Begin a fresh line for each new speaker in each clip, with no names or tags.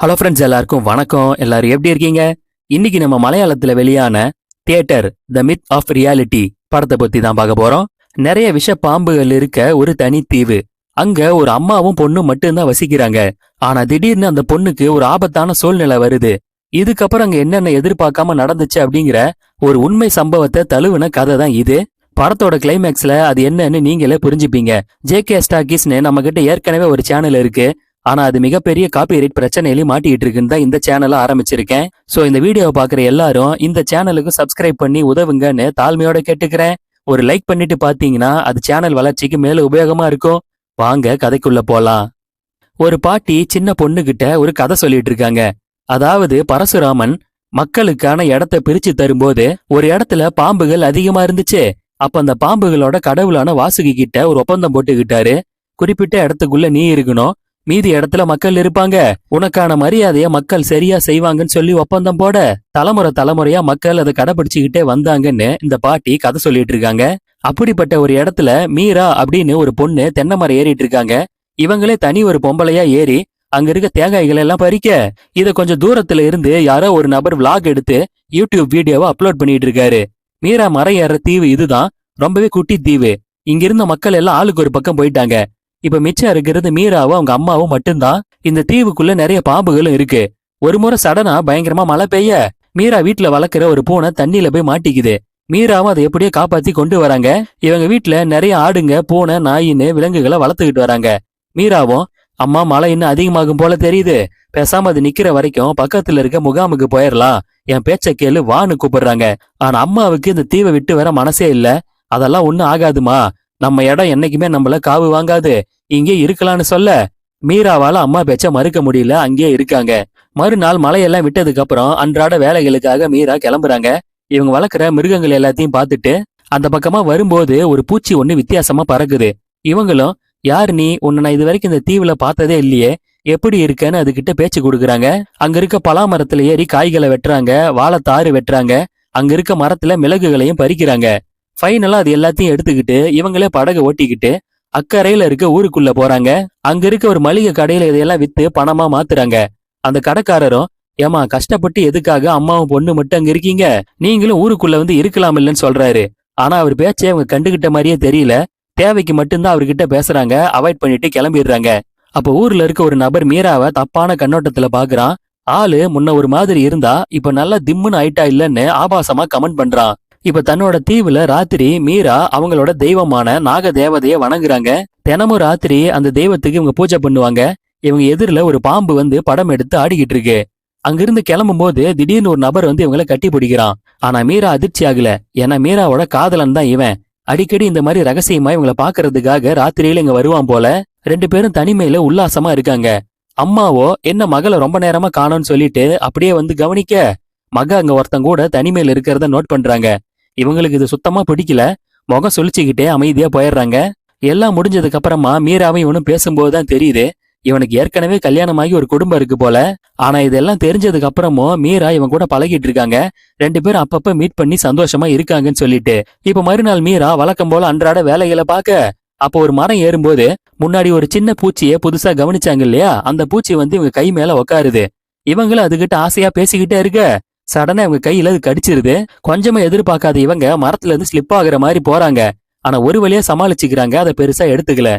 Hello friends, எல்லாருக்கும் வணக்கம். எல்லாரும் எப்படி இருக்கீங்க? இன்னைக்கு நம்ம மலையாளத்துல வெளியான theatre the myth of reality படத்தை பத்தி தான் பார்க்க போறோம். நிறைய விஷ பாம்புகள் இருக்க ஒரு தனி தீவு. அங்க ஒரு அம்மாவும் பொண்ணும் மட்டும்தான் வசிக்கிறாங்க. ஆனா திடீர்னு அந்த பொண்ணுக்கு ஒரு ஆபத்தான சூழ்நிலை வருது. இதுக்கப்புறம் அங்க என்னென்ன எதிர்பார்க்காம நடந்துச்சு அப்படிங்கிற ஒரு உண்மை சம்பவத்தை தழுவின கதை தான் இது. படத்தோட கிளைமேக்ஸ்ல அது என்னன்னு நீங்களே புரிஞ்சுப்பீங்க. ஜேகே ஸ்டாக்கிஸ்னு நம்ம கிட்ட ஏற்கனவே ஒரு சேனல் இருக்கு. ஆனா அது மிகப்பெரிய காப்பிரைட் பிரச்சனையிலையும் மாட்டிட்டு இருக்குன்னு தான் இந்த சேனலை ஆரம்பிச்சிருக்கேன். சோ இந்த வீடியோவை பாக்குற எல்லாரும் இந்த சேனலுக்கு சப்ஸ்கிரைப் பண்ணி உதவுங்கன்னு தாழ்மையோட கேட்டுக்கிறேன். ஒரு லைக் பண்ணிட்டு பாத்தீங்கன்னா அது சேனல் வளர்ச்சிக்கு மேல உபயோகமா இருக்கும். வாங்க கதைக்குள்ள போலாம். ஒரு பாட்டி சின்ன பொண்ணுகிட்ட ஒரு கதை சொல்லிட்டு இருக்காங்க. அதாவது பரசுராமன் மக்களுக்கான இடத்தை பிரிச்சு தரும்போது ஒரு இடத்துல பாம்புகள் அதிகமா இருந்துச்சு. அப்ப அந்த பாம்புகளோட கடவுளான வாசுகி கிட்ட ஒரு ஒப்பந்தம் போட்டுக்கிட்டாரு. குறிப்பிட்ட இடத்துக்குள்ள நீ இருக்கணும், மீதி இடத்துல மக்கள் இருப்பாங்க, உனக்கான மரியாதைய மக்கள் சரியா செய்வாங்கன்னு சொல்லி ஒப்பந்தம் போட தலைமுறையா மக்கள் அதை கடைபிடிச்சுக்கிட்டே வந்தாங்கன்னு இந்த பாட்டி கதை சொல்லிட்டு இருக்காங்க. அப்படிப்பட்ட ஒரு இடத்துல மீரா அப்படின்னு ஒரு பொண்ணு தென்னை மரம் ஏறிட்டு இருக்காங்க. இவங்களே தனி ஒரு பொம்பளையா ஏறி அங்க இருக்க தேங்காய்கள் எல்லாம் பறிக்க இத கொஞ்சம் தூரத்துல இருந்து யாரோ ஒரு நபர் விளாக் எடுத்து யூடியூப் வீடியோவை அப்லோட் பண்ணிட்டு இருக்காரு. மீரா மரம் ஏற தீவு இதுதான், ரொம்பவே குட்டி தீவு. இங்க இருந்த மக்கள் எல்லாம் ஆளுக்கு ஒரு பக்கம் போயிட்டாங்க. இப்ப மிச்சம் இருக்கிறது மீராவும் அவங்க அம்மாவும் மட்டும்தான். இந்த தீவுக்குள்ள நிறைய பாம்புகளும் இருக்கு. ஒரு முறை சடனா பயங்கரமா மழை பெய்ய மீரா வீட்டுல வளர்க்குற ஒரு பூனை தண்ணியில போய் மாட்டிக்குது. மீராவும் அதை எப்படியோ காப்பாத்தி கொண்டு வராங்க. இவங்க வீட்டுல நிறைய ஆடுங்க, பூனை, நாயின்னு விலங்குகளை வளர்த்துக்கிட்டு வராங்க. மீராவும் அம்மா மழை இன்னும் அதிகமாகும் போல தெரியுது, பேசாம அது நிக்கிற வரைக்கும் பக்கத்துல இருக்க முகாமுக்கு போயிடலாம், என் பேச்ச கேளு வான்னு கூப்பிடுறாங்க. ஆனா அம்மாவுக்கு இந்த தீவை விட்டு வர மனசே இல்ல. அதெல்லாம் ஒண்ணும் ஆகாதுமா, நம்ம இடம் என்னைக்குமே நம்மள காவு வாங்காது, இங்கே இருக்கலாம்னு சொல்ல மீராவால அம்மா பேச்ச மறுக்க முடியல, அங்கேயே இருக்காங்க. மறுநாள் மழையெல்லாம் விட்டதுக்கு அப்புறம் அன்றாட வேலைகளுக்காக மீரா கிளம்புறாங்க. இவங்க வளர்க்குற மிருகங்கள் எல்லாத்தையும் பார்த்துட்டு அந்த பக்கமா வரும்போது ஒரு பூச்சி ஒண்ணு வித்தியாசமா பறக்குது. இவங்களும் யார் நீ, உன்னை நான் இது வரைக்கும் இந்த தீவுல பார்த்ததே இல்லையே, எப்படி இருக்கன்னு அதுகிட்ட பேச்சு கொடுக்குறாங்க. அங்க இருக்க பலா மரத்துல ஏறி காய்களை வெட்டுறாங்க, வாழைத்தாறு வெட்டுறாங்க, அங்க இருக்க மரத்துல மிளகுகளையும் பறிக்கிறாங்க. ஃபைனலா அது எல்லாத்தையும் எடுத்துக்கிட்டு இவங்களே படகு ஓட்டிக்கிட்டு அக்கறையில இருக்க ஊருக்குள்ள போறாங்க. அங்க இருக்க ஒரு மளிகை கடையில இதையெல்லாம் வித்து பணமா மாத்துறாங்க. அந்த கடைக்காரரும், ஏமா கஷ்டப்பட்டு எதுக்காக அம்மாவும் பொண்ணு மட்டும் அங்க இருக்கீங்க, நீங்களும் ஊருக்குள்ள வந்து இருக்கலாம் இல்லைன்னு சொல்றாரு. ஆனா அவர் பேச்சை அவங்க கண்டுகிட்ட மாதிரியே தெரியல. தேவைக்கு மட்டும்தான் அவர்கிட்ட பேசுறாங்க, அவாய்ட் பண்ணிட்டு கிளம்பிடுறாங்க. அப்ப ஊர்ல இருக்க ஒரு நபர் மீராவை தப்பான கண்ணோட்டத்துல பாக்குறான். ஆளு முன்ன ஒரு மாதிரி இருந்தா இப்ப நல்லா திம்முன்னு ஆயிட்டா இல்லன்னு ஆபாசமா கமெண்ட் பண்றான். இப்ப தன்னோட தீவுல ராத்திரி மீரா அவங்களோட தெய்வமான நாக தேவதைய வணங்குறாங்க. தினமும் ராத்திரி அந்த தெய்வத்துக்கு இவங்க பூஜை பண்ணுவாங்க. இவங்க எதிரில ஒரு பாம்பு வந்து படம் எடுத்து ஆடிக்கிட்டு இருக்கு. அங்கிருந்து கிளம்பும் போது திடீர்னு ஒரு நபர் வந்து இவங்களை கட்டி பிடிக்கிறான். ஆனா மீரா அதிர்ச்சி ஆகல, ஏன்னா மீராவோட காதலன் தான் இவன். அடிக்கடி இந்த மாதிரி ரகசியமா இவங்களை பாக்குறதுக்காக ராத்திரியில இங்க வருவான் போல. ரெண்டு பேரும் தனிமையில உல்லாசமா இருக்காங்க. அம்மாவோ என்ன மகளை ரொம்ப நேரமா காணோம்னு சொல்லிட்டு அப்படியே வந்து கவனிக்க மக அங்க ஒருத்தன் கூட தனிமையில இருக்கிறத நோட் பண்றாங்க. இவங்களுக்கு இது சுத்தமா பிடிக்கல. முகம் சுழிச்சுக்கிட்டே அமைதியா போயிடுறாங்க. எல்லாம் முடிஞ்சதுக்கு அப்புறமா மீராவும் இவனும் பேசும்போதுதான் தெரியுது இவனுக்கு ஏற்கனவே கல்யாணமாகி ஒரு குடும்பம் இருக்கு போல. ஆனா இதெல்லாம் தெரிஞ்சதுக்கு அப்புறமும் மீரா இவன் கூட பழகிட்டு இருக்காங்க. ரெண்டு பேரும் அப்பப்ப மீட் பண்ணி சந்தோஷமா இருக்காங்கன்னு சொல்லிட்டு இப்ப மறுநாள் மீரா வழக்கம் போல அன்றாட வேலைகளை பார்க்க அப்போ ஒரு மரம் ஏறும்போது முன்னாடி ஒரு சின்ன பூச்சியை புதுசா கவனிச்சாங்க இல்லையா, அந்த பூச்சி வந்து இவங்க கை மேல உட்காருது. இவங்களும் அதுகிட்ட ஆசையா பேசிக்கிட்டே இருக்க சடனா இவங்க கையில அது கடிச்சிருது. கொஞ்சமா எதிர்பார்க்காத இவங்க மரத்துல இருந்து ஸ்லிப் ஆகுற மாதிரி போறாங்க. ஆனா ஒரு வழியா சமாளிச்சுக்கிறாங்க, அதை பெருசா எடுத்துக்கல.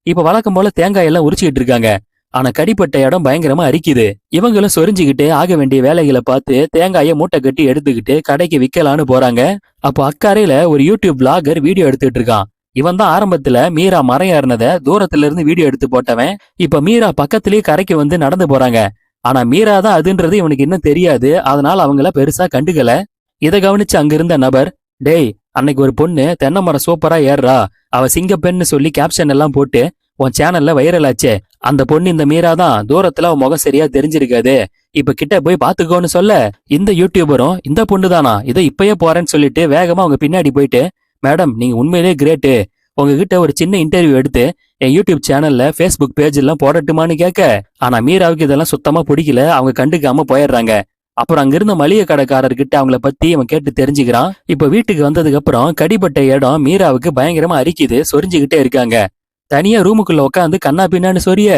இப்ப வழக்கம் போல தேங்காய் எல்லாம் உரிச்சுக்கிட்டு இருக்காங்க. ஆனா கடிப்பட்ட இடம் பயங்கரமா அரிக்குது. இவங்களும் சொரிஞ்சுக்கிட்டு ஆக வேண்டிய வேலைகளை பார்த்து தேங்காயை மூட்டை கட்டி எடுத்துக்கிட்டு கடைக்கு விக்கலான்னு போறாங்க. அப்போ அக்கறையில ஒரு யூடியூப் பிளாகர் வீடியோ எடுத்துட்டு இருக்கான். இவன் தான் ஆரம்பத்துல மீரா மரம் ஏறினத தூரத்துல இருந்து வீடியோ எடுத்து போட்டவன். இப்ப மீரா பக்கத்திலேயே கரைக்கு வந்து நடந்து போறாங்க. ஆனா மீரா தான் அதுன்றது இவனுக்கு இன்னும் தெரியாது. அதனால அவங்கள பெருசா கண்டுக்கல. இதை கவனிச்சு அங்க இருந்த நபர், டேய் அன்னைக்கு ஒரு பொண்ணு தென்னை மரம் சூப்பரா ஏறா, அவ சிங்கப்பெண்ணு சொல்லி கேப்ஷன் எல்லாம் போட்டு உன் சேனல்ல வைரல் ஆச்சே, அந்த பொண்ணு இந்த மீரா தான், தூரத்துல அவன் முகம் சரியா தெரிஞ்சிருக்காது, இப்ப கிட்ட போய் பாத்துக்கோன்னு சொல்ல இந்த யூடியூபரும் இந்த பொண்ணு தானா, இதை இப்பயே போறேன்னு சொல்லிட்டு வேகமா அவங்க பின்னாடி போயிட்டு, மேடம் நீங்க உண்மையிலேயே கிரேட்டு, உங்ககிட்ட ஒரு சின்ன இன்டர்வியூ எடுத்து என் யூடியூப் சேனல்ல ஃபேஸ்புக் பேஜ் எல்லாம் போடட்டுமான்னு கேட்க. ஆனா மீராவுக்கு இதெல்லாம் சுத்தமா பிடிக்கல, அவங்க கண்டுக்காம போயிடுறாங்க. அப்புறம் அங்கிருந்த மளிகை கடைக்காரர்கிட்ட அவங்கள பத்தி அவன் கேட்டு தெரிஞ்சுக்கிறான். இப்ப வீட்டுக்கு வந்ததுக்கு அப்புறம் கடிபட்ட இடம் மீராவுக்கு பயங்கரமா அரிக்குது, சொரிஞ்சுக்கிட்டே இருக்காங்க. தனியா ரூமுக்குள்ள உட்காந்து கண்ணா பின்னான்னு சொரிய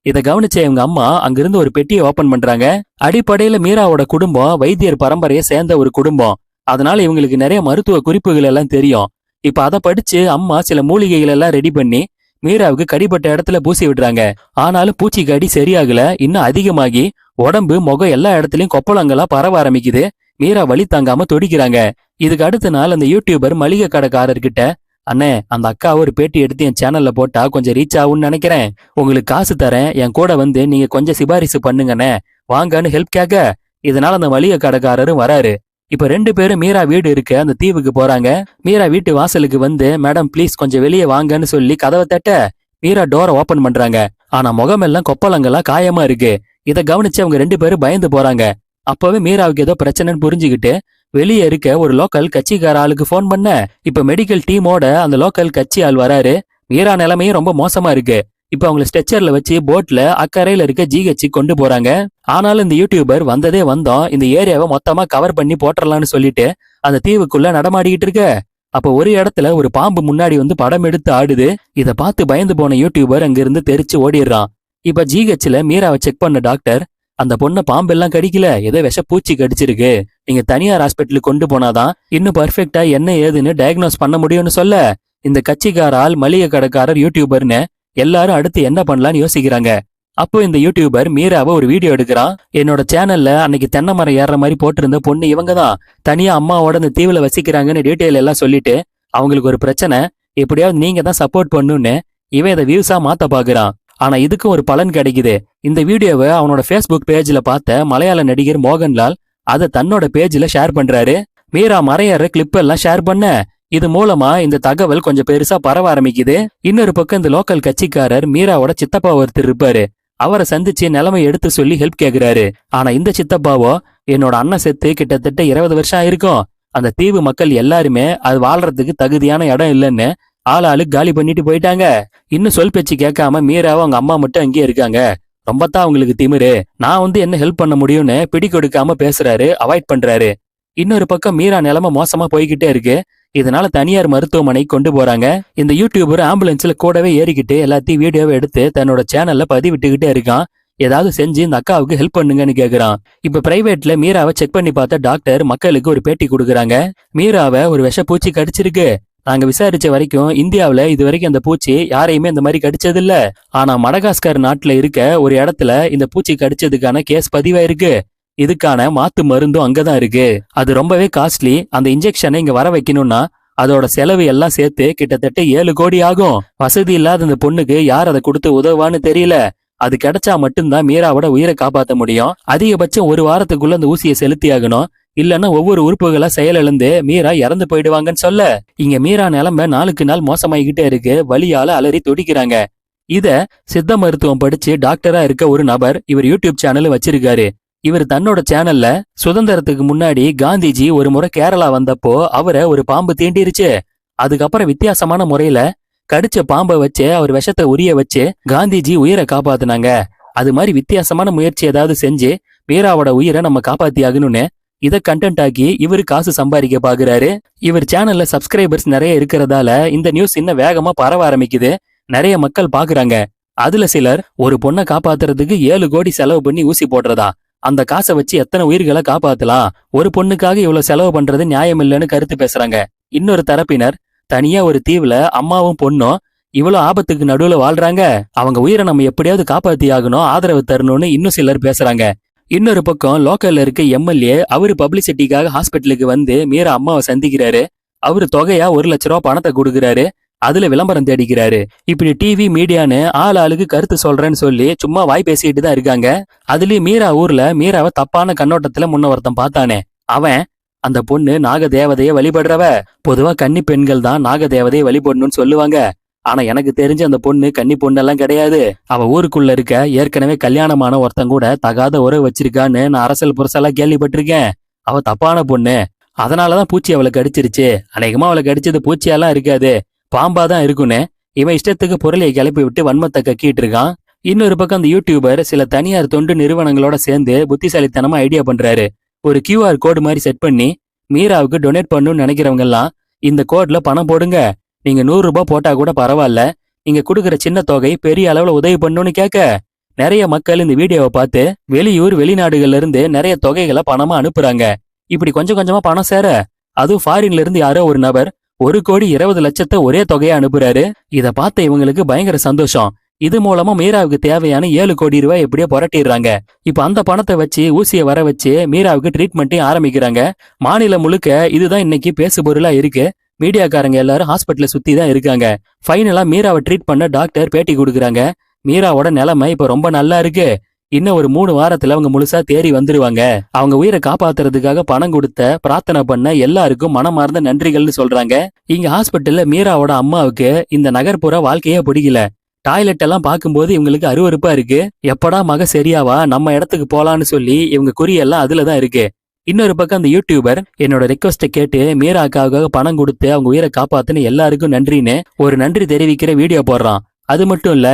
இதை கவனிச்ச இவங்க அம்மா அங்கிருந்து ஒரு பெட்டியை ஓபன் பண்றாங்க. அடிப்படையில மீராவோட குடும்பம் வைத்தியர் பரம்பரையை சேர்ந்த ஒரு குடும்பம். அதனால இவங்களுக்கு நிறைய மருத்துவ குறிப்புகள் எல்லாம் தெரியும். இப்ப அதை படிச்சு அம்மா சில மூலிகைகள் எல்லாம் ரெடி பண்ணி மீராவுக்கு கடிப்பட்ட இடத்துல பூசி விடுறாங்க. ஆனாலும் பூச்சி கடி சரியாகல, இன்னும் அதிகமாகி உடம்பு முகம் எல்லா இடத்துலயும் கொப்பளங்களா பரவ ஆரம்பிக்குது. மீரா வலி தாங்காம துடிக்கிறாங்க. இதுக்கு அடுத்த நாள் அந்த யூடியூபர் மளிகை கடைக்காரர்கிட்ட, அண்ணே அந்த அக்கா ஒரு பேட்டி எடுத்து என் சேனல்ல போட்டா கொஞ்சம் ரீச் ஆகும்னு நினைக்கிறேன், உங்களுக்கு காசு தரேன், என் கூட வந்து நீங்க கொஞ்சம் சிபாரிசு பண்ணுங்கண்ணே, வாங்கன்னு ஹெல்ப் கேட்க. இதனால அந்த மளிகை கடைக்காரரும் வராரு. இப்ப 2 பேரும் மீரா வீடு இருக்க அந்த தீவுக்கு போறாங்க. மீரா வீட்டு வாசலுக்கு வந்து, மேடம் ப்ளீஸ் கொஞ்சம் வெளியே வாங்கன்னு சொல்லி கதவை தட்ட மீரா டோரை ஓபன் பண்றாங்க. ஆனா முகமெல்லாம் கொப்பளங்களா காயமா இருக்கு. இதை கவனிச்சு அவங்க 2 பேரும் பயந்து போறாங்க. அப்பவே மீராவுக்கு ஏதோ பிரச்சனைன்னு புரிஞ்சுக்கிட்டு வெளியே இருக்க ஒரு லோக்கல் கட்சிக்கார ஆளுக்கு போன் பண்ண, இப்ப மெடிக்கல் டீமோட அந்த லோக்கல் கட்சி ஆள் வராரு. மீரா நிலைமையும் ரொம்ப மோசமா இருக்கு. இப்ப அவங்களை ஸ்ட்ரெச்சர்ல வச்சு போட்ல அக்கறையில இருக்க ஜிஹெச் கொண்டு போறாங்க. ஆனாலும் இந்த யூடியூபர் வந்ததே வந்தோம், இந்த ஏரியாவை மொத்தமா கவர் பண்ணி போட்டுறலாம்னு சொல்லிட்டு அந்த தீவுக்குள்ள நடமாடிக்கிட்டு இருக்க. அப்ப ஒரு இடத்துல ஒரு பாம்பு முன்னாடி வந்து படம் எடுத்து ஆடுது. இதை பார்த்து பயந்து போன யூடியூபர் அங்கிருந்து தெரிச்சு ஓடிடுறான். இப்ப ஜிஹெச்ல மீராவை செக் பண்ண டாக்டர், அந்த பொண்ணை பாம்பெல்லாம் கடிக்கல, ஏதோ விஷ பூச்சி கடிச்சிருக்கு, நீங்க தனியார் ஹாஸ்பிட்டலுக்கு கொண்டு போனாதான் இன்னும் பர்ஃபெக்டா என்ன ஏதுன்னு டயக்னோஸ் பண்ண முடியும்னு சொல்ல, இந்த கட்சிக்கார ஆள் மளிகை கடைக்காரர் யூடியூபர்னு எல்லாரும் அடுத்து என்ன பண்ணலான்னு யோசிக்கிறாங்க. அப்போ இந்த யூடியூபர் மீராவை ஒரு வீடியோ எடுக்கிறான். என்னோட சேனல்ல அன்னைக்கு தென்னை மரம் ஏறுற மாதிரி போட்டிருந்த பொண்ணு இவங்க தான், தனியா அம்மாவோட இந்த தீவுல வசிக்கிறாங்கன்னு டீட்டெயில் எல்லாம் சொல்லிட்டு அவங்களுக்கு ஒரு பிரச்சனை, எப்படியாவது நீங்க தான் சப்போர்ட் பண்ணுன்னு இவன் இதை வியூஸா மாத்த பாக்குறான். ஆனா இதுக்கும் ஒரு பலன் கிடைக்குது. இந்த வீடியோவை அவனோட ஃபேஸ்புக் பேஜ்ல பார்த்த மலையாள நடிகர் மோகன்லால் அதை தன்னோட பேஜ்ல ஷேர் பண்றாரு. மீரா மறையற கிளிப் எல்லாம் ஷேர் பண்ண, இது மூலமா இந்த தகவல் கொஞ்சம் பெருசா பரவ ஆரம்பிக்குது. இன்னொரு பக்கம் இந்த லோக்கல் கட்சிக்காரர் மீராவோட சித்தப்பா ஒருத்தர் இருப்பாரு. அவரை சந்திச்சு நிலைமை எடுத்து சொல்லி ஹெல்ப் கேக்குறாரு. ஆனா இந்த சித்தப்பாவோ, என்னோட அண்ணன் செத்து கிட்டத்தட்ட 20 வருஷம் ஆயிருக்கும், அந்த தீவு மக்கள் எல்லாருமே அது வாழ்றதுக்கு தகுதியான இடம் இல்லைன்னு ஆளாளுக்கு காலி பண்ணிட்டு போயிட்டாங்க. இன்னும் சொல் பேச்சு கேட்காம மீராவும் அவங்க அம்மா மட்டும் அங்கேயே இருக்காங்க. ரொம்பத்தான் அவங்களுக்கு திமிரு. நான் வந்து என்ன ஹெல்ப் பண்ண முடியும்னு பிடி கொடுக்காம பேசுறாரு, அவாய்ட் பண்றாரு. இன்னொரு பக்கம் மீரா நிலைமை மோசமா போய்கிட்டே இருக்கு. இதனால தனியார் மருத்துவமனை கொண்டு போறாங்க. இந்த யூடியூபர் ஆம்புலன்ஸ்ல கூடவே ஏறிக்கிட்டு எல்லாத்தையும் வீடியோவை எடுத்து தன்னோட சேனல்ல பதிவிட்டுக்கிட்டே இருக்கான். ஏதாவது செஞ்சு இந்த அக்காவுக்கு ஹெல்ப் பண்ணுங்கன்னு கேக்குறான். இப்ப பிரைவேட்ல மீராவை செக் பண்ணி பார்த்த டாக்டர் மக்களுக்கு ஒரு பேட்டி கொடுக்குறாங்க. மீராவை ஒரு விஷ பூச்சி கடிச்சிருக்கு. நாங்க விசாரிச்ச வரைக்கும் இந்தியாவில இது வரைக்கும் அந்த பூச்சி யாரையுமே இந்த மாதிரி கடிச்சது இல்ல. ஆனா மடகாஸ்கர் நாட்டுல இருக்க ஒரு இடத்துல இந்த பூச்சி கடிச்சதுக்கான கேஸ் பதிவாயிருக்கு. இதுக்கான மாத்து மருந்தும் அங்கதான் இருக்கு. அது ரொம்பவே காஸ்ட்லி. அந்த இன்ஜெக்ஷனை இங்க வர வைக்கணும்னா அதோட செலவு எல்லாம் சேர்த்து கிட்டத்தட்ட 7 கோடி ஆகும். வசதி இல்லாத இந்த பொண்ணுக்கு யார் அதை கொடுத்து உதவான்னு தெரியல. அது கிடைச்சா மட்டும்தான் மீராவோட உயிரை காப்பாற்ற முடியும். அதிகபட்சம் 1 வாரத்துக்குள்ள அந்த ஊசியை செலுத்தி ஆகணும். இல்லன்னா ஒவ்வொரு உறுப்புகளா செயலிழந்து மீரா இறந்து போயிடுவாங்கன்னு சொல்ல, இங்க மீரா நிலைமை நாளுக்கு நாள் மோசமாயிக்கிட்டே இருக்கு. வலியால அலறி துடிக்கிறாங்க. இத சித்த மருத்துவம் படிச்சு டாக்டரா இருக்க ஒரு நபர் இவர் யூடியூப் சேனல் வச்சிருக்காரு. இவர் தன்னோட சேனல்ல சுதந்திரத்துக்கு முன்னாடி காந்திஜி ஒரு முறை கேரளா வந்தப்போ அவரை ஒரு பாம்பு தீண்டிருச்சு. அதுக்கப்புறம் வித்தியாசமான முறையில கடிச்ச பாம்பை வச்சு அவர் விஷத்தை உரிய வச்சு காந்திஜி உயிரை காப்பாத்துனாங்க. அது மாதிரி வித்தியாசமான முயற்சி ஏதாவது செஞ்சு மீராவோட உயிரை நம்ம காப்பாத்தி ஆகணும்னு இதை கண்டென்ட் ஆக்கி இவரு காசு சம்பாதிக்க பாக்குறாரு. இவர் சேனல்ல சப்ஸ்கிரைபர்ஸ் நிறைய இருக்கிறதால இந்த நியூஸ் இன்னும் வேகமா பரவ ஆரம்பிக்குது. நிறைய மக்கள் பாக்குறாங்க. அதுல சிலர் ஒரு பொண்ணை காப்பாத்துறதுக்கு 7 கோடி செலவு பண்ணி ஊசி போடுறதா, அந்த காசை வச்சு எத்தனை உயிர்களை காப்பாத்தலாம், ஒரு பொண்ணுக்காக இவ்வளவு செலவு பண்றது நியாயம் இல்லைன்னு கருத்து பேசுறாங்க. இன்னொரு தரப்பினர், தனியா ஒரு தீவுல அம்மாவும் பொண்ணும் இவ்வளவு ஆபத்துக்கு நடுவுல வாழ்றாங்க, அவங்க உயிரை நம்ம எப்படியாவது காப்பாத்தி ஆகணும், ஆதரவு தரணும்னு இன்னும் சிலர் பேசுறாங்க. இன்னொரு பக்கம் லோக்கல்ல இருக்க எம்எல்ஏ அவரு பப்ளிசிட்டிக்காக ஹாஸ்பிட்டலுக்கு வந்து மீரா அம்மாவை சந்திக்கிறாரு. அவரு தொகையா 1 லட்ச ரூபா பணத்தை கொடுக்குறாரு. அதுல விளம்பரம் தேடிக்கிறாரு. இப்படி டிவி மீடியான்னு ஆளுக்கு கருத்து சொல்றேன்னு சொல்லி சும்மா வாய் பேசிட்டு தான் இருக்காங்க. அதுலயும் மீரா ஊர்ல மீராவை தப்பான கண்ணோட்டத்துல முன்ன ஒருத்தன் பார்த்தானே, அவன் அந்த பொண்ணு நாக தேவதையை வழிபடுறவ. பொதுவா கன்னி பெண்கள் தான் நாக தேவதையை வழிபடணும்னு சொல்லுவாங்க. ஆனா எனக்கு தெரிஞ்ச அந்த பொண்ணு கன்னி பொண்ணெல்லாம் கிடையாது. அவ ஊருக்குள்ள இருக்க ஏற்கனவே கல்யாணமான ஒருத்தன் கூட தகாத உறவு வச்சிருக்கான்னு நான் அரசல் புரசலா கேள்விப்பட்டிருக்கேன். அவ தப்பான பொண்ணு. அதனாலதான் பூச்சி அவளை கடிச்சிருச்சு. அநேகமா அவளை கடிச்சது பூச்சியெல்லாம் இருக்காது, பாம்பாதான் இருக்குன்னு இவன் இஷ்டத்துக்கு பொருளையை கிளப்பி விட்டு வன்மத்தை கக்கிட்டு இருக்கான். இன்னொரு பக்கம் அந்த யூடியூபர் சில தனியார் தொண்டு நிறுவனங்களோட சேர்ந்து புத்திசாலித்தனமா ஐடியா பண்றாரு. ஒரு QR கோடு மாதிரி செட் பண்ணி மீராவுக்கு டொனேட் பண்ணணும்னு நினைக்கிறவங்க எல்லாம் இந்த கோட்ல பணம் போடுங்க, நீங்க 100 ரூபாய் போட்டா கூட பரவாயில்ல, நீங்க கொடுக்குற சின்ன தொகை பெரிய அளவுல உதவி பண்ணணும்னு கேட்க நிறைய மக்கள் இந்த வீடியோவை பார்த்து வெளியூர் வெளிநாடுகள்ல இருந்து நிறைய தொகைகளை பணமா அனுப்புறாங்க. இப்படி கொஞ்சம் கொஞ்சமா பணம் சேர, அதுவும் ஃபாரின்ல இருந்து யாரோ ஒரு நபர் 1,20,00,000 ஒரே தொகையை அனுப்புறாரு. இத பார்த்த இவங்களுக்கு பயங்கர சந்தோஷம். இது மூலமா மீராவுக்கு தேவையான 7 கோடி ரூபாய் எப்படியோ புரட்டிடுறாங்க. இப்ப அந்த பணத்தை வச்சு ஊசியை வர வச்சு மீராவுக்கு ட்ரீட்மெண்ட்டையும் ஆரம்பிக்கிறாங்க. மாநிலம் முழுக்க இதுதான் இன்னைக்கு பேசு பொருளா இருக்கு. மீடியாக்காரங்க எல்லாரும் ஹாஸ்பிட்டல சுத்தி தான் இருக்காங்க. ஃபைனலா மீராவை ட்ரீட் பண்ண டாக்டர் பேட்டி கொடுக்குறாங்க. மீராவோட நிலைமை இப்ப ரொம்ப நல்லா இருக்கு. இன்னும் ஒரு 3 வாரத்துல அவங்க முழுசா தேறி வந்துருவாங்க. அவங்க உயிரை காப்பாத்துறதுக்காக பணம் கொடுத்த பிரார்த்தனை பண்ண எல்லாருக்கும் மனமார்ந்த நன்றிகள்னு சொல்றாங்க. இங்க ஹாஸ்பிட்டல்ல மீராவோட அம்மாவுக்கு இந்த நகர்ப்புற வாழ்க்கையே பிடிக்கல. டாய்லெட் எல்லாம் பார்க்கும்போது இவங்களுக்கு அருவருப்பா இருக்கு. எப்படா மக சரியாவா நம்ம இடத்துக்கு போலான்னு சொல்லி இவங்க குறியெல்லாம் அதுலதான் இருக்கு. இன்னொரு பக்கம் அந்த யூடியூபர் என்னோட ரெக்வஸ்ட கேட்டு மீரா அக்காவுக்காக பணம் கொடுத்து அவங்க உயிரை காப்பாத்துன்னு எல்லாருக்கும் நன்றின்னு ஒரு நன்றி தெரிவிக்கிற வீடியோ போடுறான். அது மட்டும் இல்ல,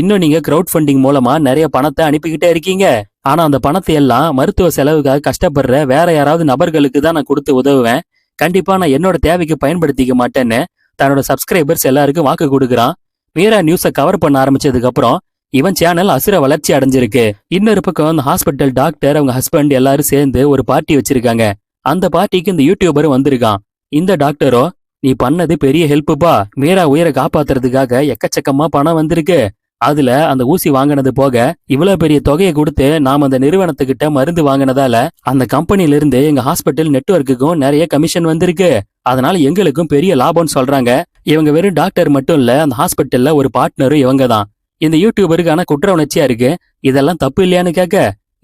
இன்னும் நீங்க கிரவுட் ஃபண்டிங் மூலமா நிறைய பணத்தை அனுப்பிக்கிட்டே இருக்கீங்க. ஆனா அந்த பணத்தை எல்லாம் மருத்துவ செலவுக்காக கஷ்டப்படுற வேற யாராவது நபர்களுக்கு தான் நான் கொடுத்து உதவுவேன். கண்டிப்பா நான் என்னோட தேவைக்கு பயன்படுத்திக்க மாட்டேன்னு தன்னோட சப்ஸ்கிரைபர்ஸ் எல்லாருக்கும் வாக்கு கொடுக்குறான். மீரா நியூஸை கவர் பண்ண ஆரம்பிச்சதுக்கு அப்புறம் இவன் சேனல் அசுர வளர்ச்சி அடைஞ்சிருக்கு. இன்னொரு பக்கம் அந்த ஹாஸ்பிட்டல் டாக்டர் அவங்க ஹஸ்பண்ட் எல்லாரும் சேர்ந்து ஒரு பார்ட்டி வச்சிருக்காங்க. அந்த பார்ட்டிக்கு இந்த யூடியூபரும் வந்திருக்கான். இந்த டாக்டரோ, நீ பண்ணது பெரிய ஹெல்ப்புப்பா. மீரா உயிரை காப்பாத்துறதுக்காக எக்கச்சக்கமா பணம் வந்திருக்கு. அதுல அந்த ஊசி வாங்கினது போக இவ்வளவு பெரிய தொகையை கொடுத்து நாம அந்த நிறுவனத்துக்கிட்ட மருந்து வாங்கினதால அந்த கம்பெனில இருந்து எங்க ஹாஸ்பிட்டல் நெட்வொர்க்குக்கும் நிறைய கமிஷன் வந்திருக்கு. அதனால எங்களுக்கும் பெரிய லாபம்னு சொல்றாங்க. இவங்க வெறும் டாக்டர் மட்டும் இல்ல, அந்த ஹாஸ்பிட்டல்ல ஒரு பார்ட்னரும் இவங்க தான். இந்த யூடியூபருக்கு ஆனா குற்ற உணர்ச்சியா இருக்கு. இதெல்லாம் தப்பு இல்லையான்னு கேட்க,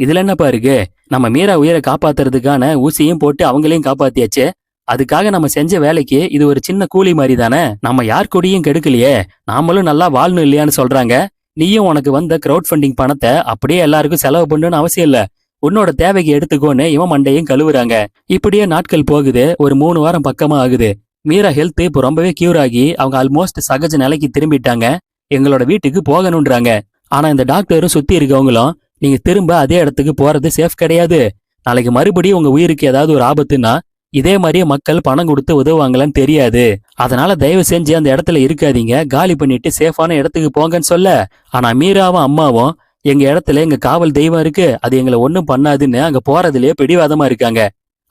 இதுல என்னப்பா இருக்கு, நம்ம மீரா உயிரை காப்பாத்துறதுக்கான ஊசியும் போட்டு அவங்களையும் காப்பாத்தியாச்சு. அதுக்காக நம்ம செஞ்ச வேலைக்கு இது ஒரு சின்ன கூலி மாதிரி தானே. நம்ம யார் கூடயும் கெடுக்கலையே, நாமளும் நல்லா வாழணும் இல்லையான்னு சொல்றாங்க. நீயும் உனக்கு வந்த கிரவுட் ஃபண்டிங் பணத்தை அப்படியே எல்லாருக்கும் செலவு பண்ணணும்னு அவசியம் இல்ல, உன்னோட தேவைக்கு எடுத்துக்கோன்னு இவன் மண்டையும் கழுவுறாங்க. இப்படியே நாட்கள் போகுது. ஒரு 3 வாரம் பக்கமா ஆகுது. மீரா ஹெல்த் இப்போ ரொம்பவே கியூர் ஆகி அவங்க ஆல்மோஸ்ட் சகஜ நிலைக்கு திரும்பிட்டாங்க. எங்களோட வீட்டுக்கு போகணும்ன்றாங்க. ஆனா இந்த டாக்டரும் சுத்தி இருக்கவங்களும், நீங்க திரும்ப அதே இடத்துக்கு போறது சேஃப் கிடையாது. நாளைக்கு மறுபடியும் உங்க உயிருக்கு ஏதாவது ஒரு ஆபத்துன்னா இதே மாதிரியே மக்கள் பணம் கொடுத்து உதவுவாங்களான்னு தெரியாது. அதனால தயவு செஞ்சு அந்த இடத்துல இருக்காதீங்க, காலி பண்ணிட்டு சேஃபான இடத்துக்கு போங்கன்னு சொல்ல, ஆனா மீராவும் அம்மாவும் எங்க இடத்துல எங்க காவல் தெய்வம் இருக்கு, அது எங்களை ஒன்னும் பண்ணாதுன்னு அங்க போறதுலயே பிடிவாதமா இருக்காங்க.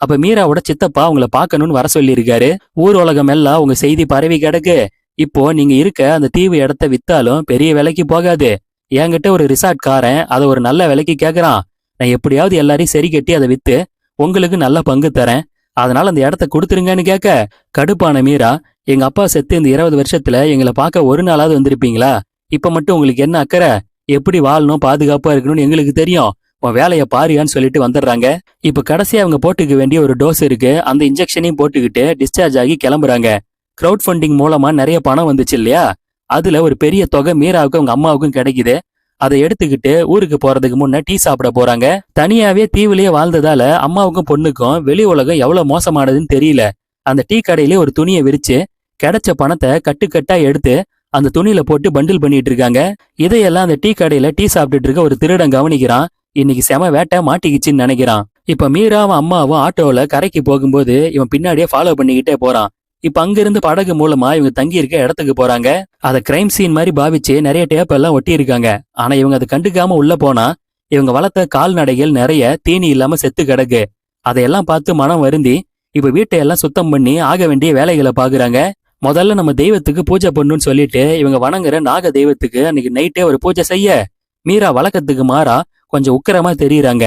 அப்ப மீராவோட சித்தப்பா அவங்கள பாக்கணும்னு வர சொல்லி இருக்காரு. ஊர் உலகம் எல்லாம் உங்க செய்தி பரவி கிடக்கு. இப்போ நீங்க இருக்க அந்த தீவு இடத்த வித்தாலும் பெரிய விலைக்கு போகாது. என்கிட்ட ஒரு ரிசார்ட் காரன் அதை ஒரு நல்ல விலைக்கு கேக்குறான். நான் எப்படியாவது எல்லாரையும் சரி கட்டி அதை வித்து உங்களுக்கு நல்ல பங்கு தரேன். அதனால அந்த இடத்த கொடுத்துருங்கன்னு கேட்க, கடுப்பான மீரா, எங்க அப்பா செத்து இந்த 20 வருஷத்துல எங்களை பார்க்க ஒரு நாளாவது வந்திருப்பீங்களா? இப்ப மட்டும் உங்களுக்கு என்ன அக்கறை? எப்படி வாழணும், பாதுகாப்பா இருக்கணும்னு எங்களுக்கு தெரியும், உன் வேலையை பாரியான்னு சொல்லிட்டு வந்துடுறாங்க. இப்ப கடைசியா அவங்க போட்டுக்க வேண்டிய ஒரு டோஸ் இருக்கு. அந்த இன்ஜெக்ஷனையும் போட்டுக்கிட்டு டிஸ்சார்ஜ் ஆகி கிளம்புறாங்க. கிரவுட் ஃபண்டிங் மூலமா நிறைய பணம் வந்துச்சு இல்லையா, அதுல ஒரு பெரிய தொகை மீராவுக்கும் அவங்க அம்மாவுக்கும் கிடைக்குது. அதை எடுத்துக்கிட்டு ஊருக்கு போறதுக்கு முன்ன டீ சாப்பிட போறாங்க. தனியாவே தீவுலயே வாழ்ந்ததால அம்மாவுக்கும் பொண்ணுக்கும் வெளி உலகம் எவ்வளவு மோசமானதுன்னு தெரியல. அந்த டீ கடையிலே ஒரு துணியை விரிச்சு கிடைச்ச பணத்தை கட்டுக்கட்டா எடுத்து அந்த துணியில போட்டு பண்டில் பண்ணிட்டு இருக்காங்க. இதையெல்லாம் அந்த டீ கடையில டீ சாப்பிட்டுட்டு இருக்க ஒரு திருடன் கவனிக்கிறான். இன்னைக்கு செம வேட்டை மாட்டிக்கிச்சுன்னு நினைக்கிறான். இப்ப மீராவும் அம்மாவும் ஆட்டோல கரைக்கு போகும்போது இவன் பின்னாடியே ஃபாலோ பண்ணிக்கிட்டே போறான். இப்ப அங்கிருந்து படகு மூலமா இவங்க தங்கி இருக்க இடத்துக்கு போறாங்க. அத கிரைம் சீன் மாதிரி பாவிச்சு நிறைய டேப் எல்லாம் ஒட்டி இருக்காங்க. ஆனா இவங்க அதை கண்டுக்காம உள்ள போனா இவங்க வளர்த்த கால்நடைகள் நிறைய தீனி இல்லாம செத்து கிடக்கு. அதையெல்லாம் பார்த்து மனம் வருந்தி இப்ப வீட்டையெல்லாம் சுத்தம் பண்ணி ஆக வேண்டிய வேலைகளை பாக்குறாங்க. முதல்ல நம்ம தெய்வத்துக்கு பூஜை பண்ணுன்னு சொல்லிட்டு இவங்க வணங்குற நாக தெய்வத்துக்கு அன்னைக்கு நைட்டே ஒரு பூஜை செய்ய, மீரா வழக்கத்துக்கு மாறா கொஞ்சம் உக்கிரமா தெரியுறாங்க.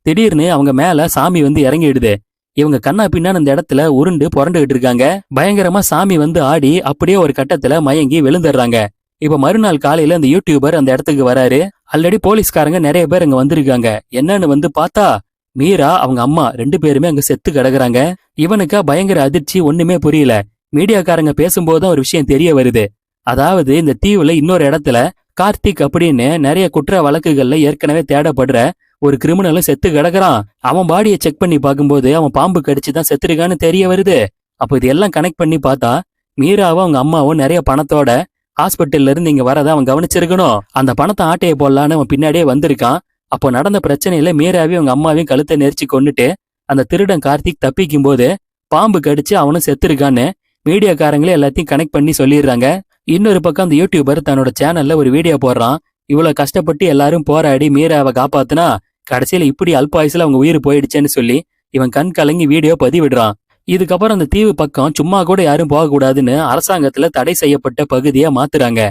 திடீர்னு அவங்க மேல சாமி வந்து இறங்கிடுது. இவங்க கண்ணா பின்னான்னு அந்த இடத்துல உருண்டு புரண்டுகிட்டு இருக்காங்க. பயங்கரமா சாமி வந்து ஆடி அப்படியே ஒரு கட்டத்துல மயங்கி விழுந்துடுறாங்க. இப்ப மறுநாள் காலையில அந்த யூடியூபர் அந்த இடத்துக்கு வராரு. ஆல்ரெடி போலீஸ்காரங்க நிறைய பேர் அங்க வந்திருக்காங்க. என்னன்னு வந்து பார்த்தா மீரா அவங்க அம்மா 2 பேருமே அங்க செத்து கிடக்குறாங்க. இவனுக்கா பயங்கர அதிர்ச்சி, ஒண்ணுமே புரியல. மீடியாக்காரங்க பேசும்போதுதான் ஒரு விஷயம் தெரிய வருது. அதாவது இந்த தீவுல இன்னொரு இடத்துல கார்த்திக் அப்படின்னு நிறைய குற்ற வழக்குகள்ல ஏற்கனவே தேடப்படுற ஒரு கிரிமினலும் செத்து கிடக்குறான். அவன் பாடியை செக் பண்ணி பார்க்கும்போது அவன் பாம்பு கடிச்சுதான் செத்துருக்கான்னு தெரிய வருது. அப்போ இது எல்லாம் கனெக்ட் பண்ணி பார்த்தா மீராவும் அவங்க அம்மாவும் நிறைய பணத்தோட ஹாஸ்பிட்டல்ல இருந்து இங்க வரதை அவன் கவனிச்சிருக்கணும். அந்த பணத்தை ஆட்டையை போடலான்னு அவன் பின்னாடியே வந்திருக்கான். அப்போ நடந்த பிரச்சனையில மீராவையும் அவங்க அம்மாவையும் கழுத்தை நெரிச்சு கொண்டுட்டு அந்த திருடன் கார்த்திக் தப்பிக்கும் போது பாம்பு கடிச்சு அவனும் செத்துருக்கான்னு மீடியாக்காரங்களே எல்லாத்தையும் கனெக்ட் பண்ணி சொல்லிடுறாங்க. இன்னொரு பக்கம் அந்த யூடியூபர் தன்னோட சேனல்ல ஒரு வீடியோ போடுறான். இவ்வளவு கஷ்டப்பட்டு எல்லாரும் போராடி மீராவை காப்பாத்துனா கடைசியில இப்படி அல்பாயுசுல அவங்க உயிர் போயிடுச்சேன்னு சொல்லி இவன் கண் கலங்கி வீடியோ பதிவிடுறான். இதுக்கப்புறம் அந்த தீவு பக்கம் சும்மா கூட யாரும் போகக்கூடாதுன்னு அரசாங்கத்துல தடை செய்யப்பட்ட பகுதியா மாத்துறாங்க.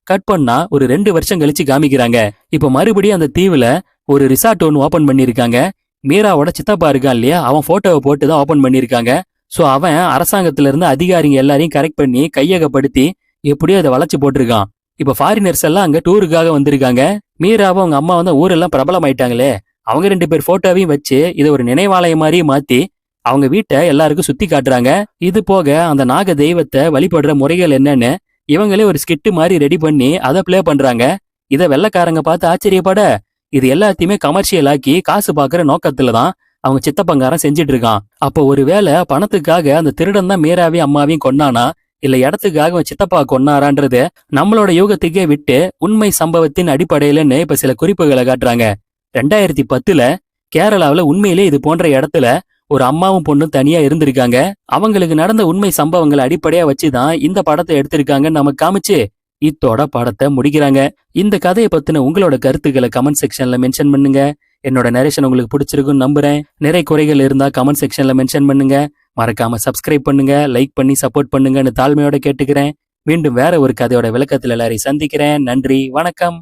கட் பண்ணா ஒரு 2 வருஷம் கழிச்சு காமிக்கிறாங்க. இப்ப மறுபடியும் அந்த தீவுல ஒரு ரிசார்ட் ஒன்னு ஓபன் பண்ணிருக்காங்க. மீராவோட சித்தப்பா இருக்கான் இல்லையா, அவன் போட்டோவை போட்டுதான் ஓபன் பண்ணிருக்காங்க. சோ அவன் அரசாங்கத்துல இருந்து அதிகாரிங்க எல்லாரையும் கரெக்ட் பண்ணி கையகப்படுத்தி எப்படியோ அதை வளைச்சு போட்டிருக்கான். இப்ப ஃபாரினர்ஸ் எல்லாம் அங்க டூருக்காக வந்திருக்காங்க. மீராவும் அவங்க அம்மா வந்து ஊரெல்லாம் பிரபலம் ஆயிட்டாங்களே, அவங்க 2 பேர் போட்டோவையும் வச்சு இதை ஒரு நினைவாலயம் மாதிரி மாத்தி அவங்க வீட்டை எல்லாருக்கும் சுத்தி காட்டுறாங்க. இது போக அந்த நாக தெய்வத்தை வழிபடுற முறைகள் என்னன்னு இவங்களே ஒரு ஸ்கிட் மாதிரி ரெடி பண்ணி அதை பிளே பண்றாங்க. இதை வெள்ளைக்காரங்க பார்த்து ஆச்சரியப்பட இது எல்லாத்தையுமே கமர்ஷியல் ஆக்கி காசு பாக்குற நோக்கத்துல தான் அவங்க சித்தப்பங்காரன் செஞ்சிட்டு இருக்கான். அப்போ ஒருவேளை பணத்துக்காக அந்த திருடன் தான் மீராவையும் அம்மாவையும் கொன்னானா, இல்ல இடத்துக்காக அவன் சித்தப்பா கொன்னாரான்றது நம்மளோட யூகத்துக்கே விட்டு உண்மை சம்பவத்தின் அடிப்படையிலன்னு இப்ப சில குறிப்புகளை காட்டுறாங்க. 2010ல கேரளாவில உண்மையிலே இது போன்ற இடத்துல ஒரு அம்மாவும் பொண்ணும் தனியா இருந்திருக்காங்க. அவங்களுக்கு நடந்த உண்மை சம்பவங்களை அடிப்படையா வச்சுதான் இந்த படத்தை எடுத்திருக்காங்கன்னு நமக்கு காமிச்சு இத்தோட படத்தை முடிக்கிறாங்க. இந்த கதையை பத்தின உங்களோட கருத்துக்களை கமெண்ட் செக்ஷன்ல மென்ஷன் பண்ணுங்க. என்னோட நரேஷன் உங்களுக்கு பிடிச்சிருக்குன்னு நம்புறேன். நிறைய குறைகள் இருந்தா கமெண்ட் செக்ஷன்ல மென்ஷன் பண்ணுங்க. மறக்காம சப்ஸ்கிரைப் பண்ணுங்க, லைக் பண்ணி சப்போர்ட் பண்ணுங்கன்னு தாழ்மையோட கேட்டுக்கிறேன். மீண்டும் வேற ஒரு கதையோட விளக்கத்துல எல்லாரையும் சந்திக்கிறேன். நன்றி, வணக்கம்.